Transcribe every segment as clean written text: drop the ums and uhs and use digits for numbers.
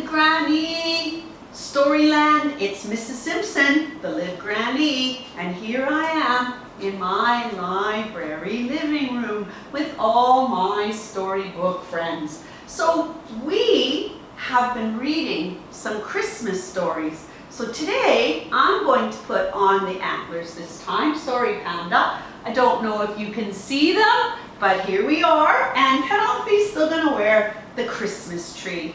Live Granny Storyland. It's Mrs. Simpson, the Live Granny, and here I am in my library living room with all my storybook friends. So we have been reading some Christmas stories. So today I'm going to put on the antlers this time. Sorry, Panda. I don't know if you can see them, but here we are, and Penelope's still going to wear the Christmas tree.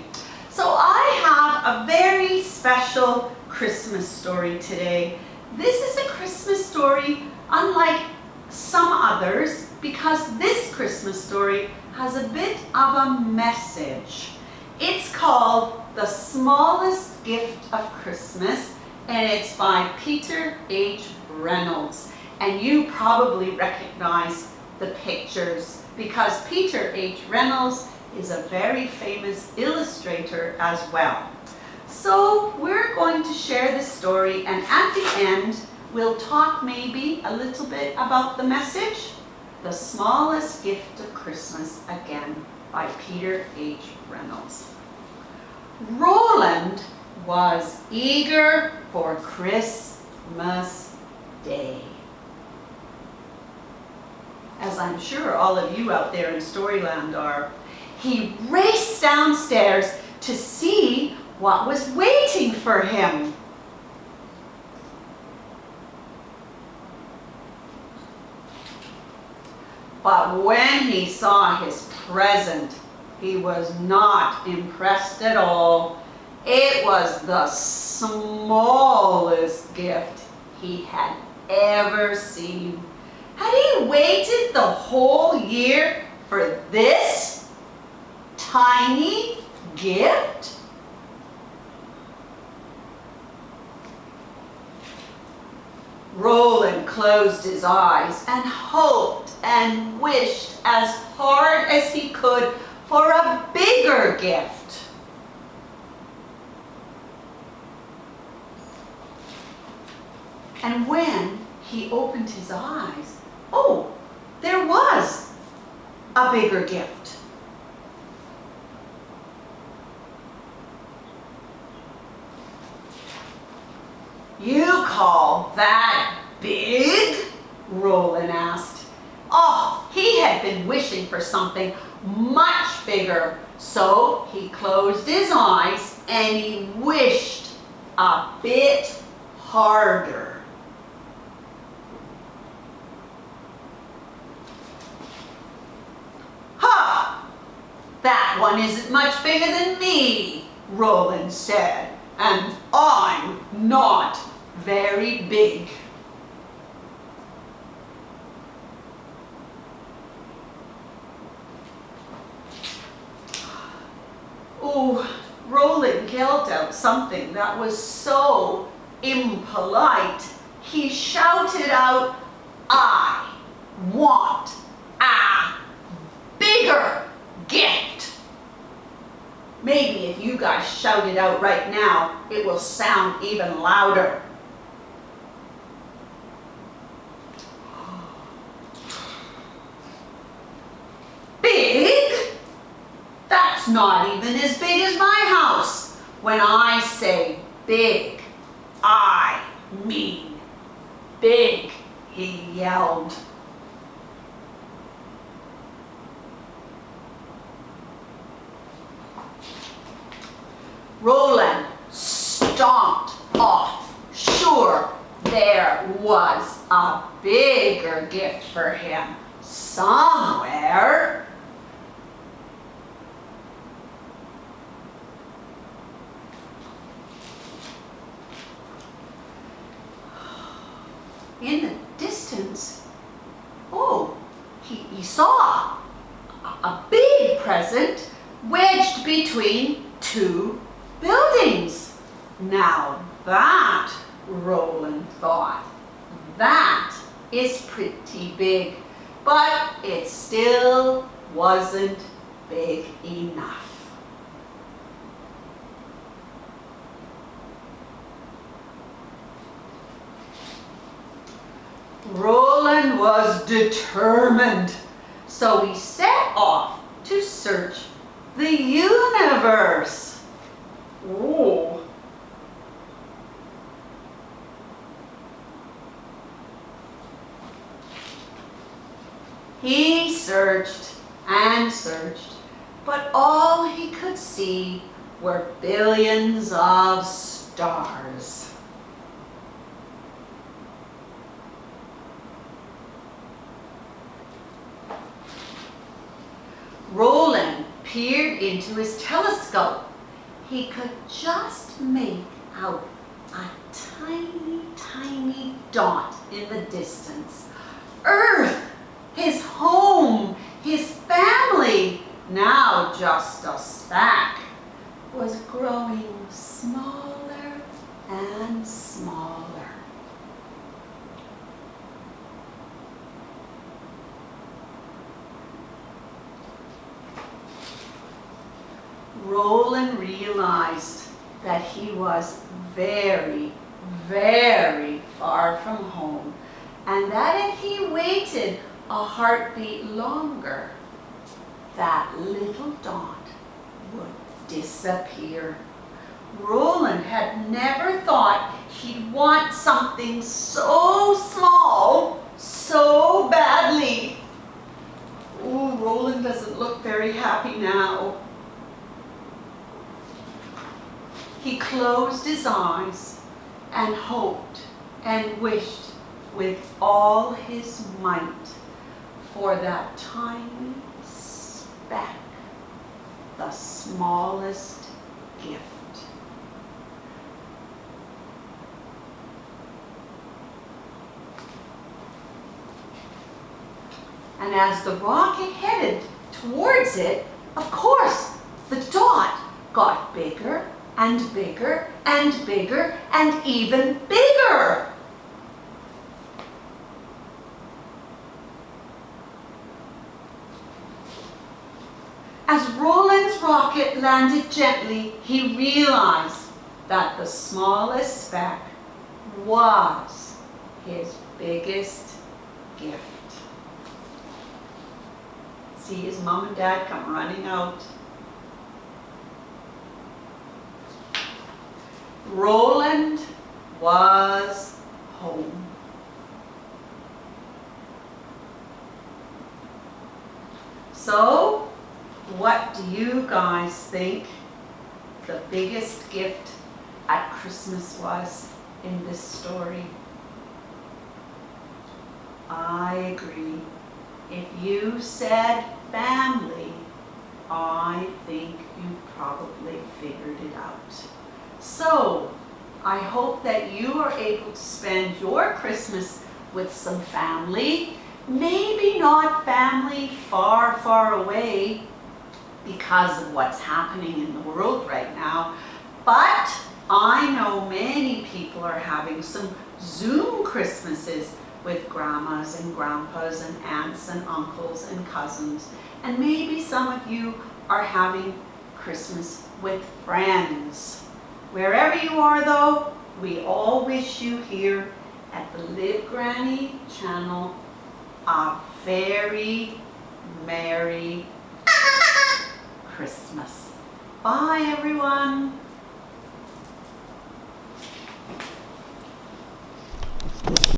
So I have a very special Christmas story today. This is a Christmas story unlike some others because this Christmas story has a bit of a message. It's called The Smallest Gift of Christmas, and it's by Peter H. Reynolds. And you probably recognize the pictures because Peter H. Reynolds is a very famous illustrator as well. So we're going to share this story, and at the end we'll talk maybe a little bit about the message. The Smallest Gift of Christmas, again by Peter H. Reynolds. Roland was eager for Christmas Day. As I'm sure all of you out there in Storyland are. He raced downstairs to see what was waiting for him. But when he saw his present, he was not impressed at all. It was the smallest gift he had ever seen. Had he waited the whole year for this tiny gift? Roland closed his eyes and hoped and wished as hard as he could for a bigger gift. And when he opened his eyes, oh, there was a bigger gift. You call that big? Roland asked. Oh, he had been wishing for something much bigger, so he closed his eyes and he wished a bit harder. Ha! That one isn't much bigger than me, Roland said, and I'm not very big. Oh, Roland yelled out something that was so impolite. He shouted out, I want a bigger gift. Maybe if you guys shout it out right now, it will sound even louder. Big? That's not even as big as my house. When I say big, I mean big, he yelled. Roland stomped off. Sure, there was a bigger gift for him somewhere. In the distance, oh, he saw a big present wedged between two buildings. Now that, Roland thought, that is pretty big, but it still wasn't big enough. Roland was determined, so he set off to search the universe. Oh. He searched and searched, but all he could see were billions of stars. Roland peered into his telescope. He could just make out a tiny, tiny dot in the distance. Earth, his home, his family, now just a speck, was growing smaller and smaller. Roland realized that he was very, very far from home, and that if he waited a heartbeat longer, that little dot would disappear. Roland had never thought he'd want something so small so badly. Oh, Roland doesn't look very happy now. He closed his eyes and hoped and wished with all his might for that tiny speck, the smallest gift. And as the rocket headed towards it, of course, the dot got bigger and bigger and bigger and even bigger. As Roland's rocket landed gently, he realized that the smallest speck was his biggest gift. See his mom and dad come running out. Roland was home. So, what do you guys think the biggest gift at Christmas was in this story? I agree. If you said family, I think you probably figured it out. So, I hope that you are able to spend your Christmas with some family, maybe not family far, far away because of what's happening in the world right now, but I know many people are having some Zoom Christmases with grandmas and grandpas and aunts and uncles and cousins, and maybe some of you are having Christmas with friends. Wherever you are though, we all wish you here at the Live Granny channel a very Merry Christmas. Bye everyone.